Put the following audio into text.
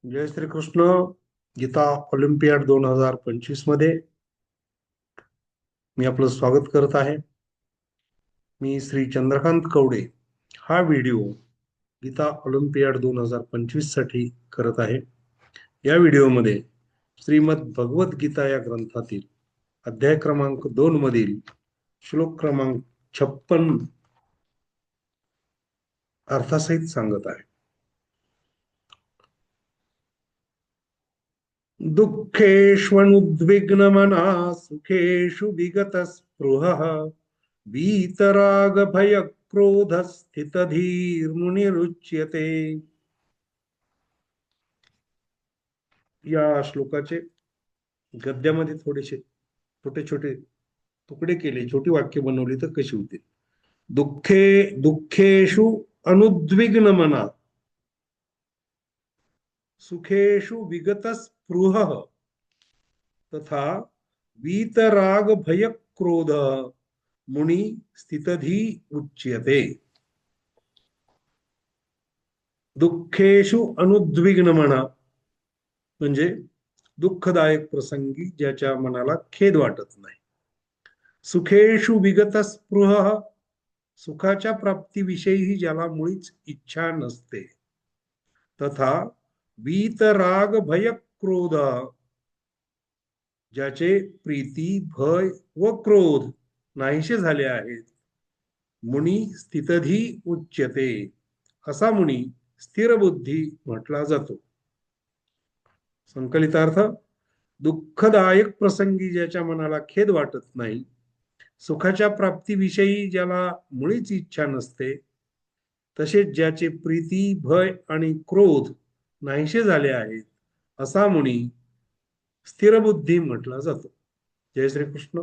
जय Shri Krishna. Gita Olympiad 2025 मध्ये मी आपलं स्वागत करत आहे. मी श्री चंद्रकांत कवडे. हा व्हिडिओ गीता ऑलिम्पियाड 2025 साठी करत आहे. या व्हिडिओमध्ये श्रीमद भगवत गीता या ग्रंथातील अध्याय क्रमांक 2 मधील श्लोक क्रमांक 56 अर्थासहित सांगत आहे. दुःखेष्वनुद्विग्नमना सुखेषु विगतस्पृहः वीतराग भय क्रोध स्थितधीर्मुनिरुच्यते. या श्लोकाचे गद्यामध्ये थोडेसे छोटे छोटे तुकडे केले, छोटी वाक्य बनवली तर कशी होतील. दुःखेषु अनुद्विग्न मना सुखेषु विगतस्पृहः तथा वीतराग भय क्रोध मुनी स्थितधी उच्यते. दुःखेषु अनुद्विग्न मना म्हणजे दुःखदायक प्रसंगी ज्याच्या मनाला खेद वाटत नाही. सुखेषु विगत स्पृह सुखाच्या प्राप्तीविषयी ज्याला मुळीच इच्छा नसते. तथा वीतराग भय क्रोध ज्याचे प्रीती भय व क्रोध नाहीसे झाले आहेत. मुनी स्थितधी उच्यते असा मुनी स्थिर बुद्धी म्हटला जातो. संकलितार्थ: दुःखदायक प्रसंगी ज्याच्या मनाला खेद वाटत नाही, सुखाच्या प्राप्तीविषयी ज्याला मुळीच इच्छा नसते, तसेच ज्याचे प्रीती भय आणि क्रोध नाहीसे झाले आहेत, असा मुनी स्थिरबुद्धी म्हटला जातो. जय श्री कृष्ण.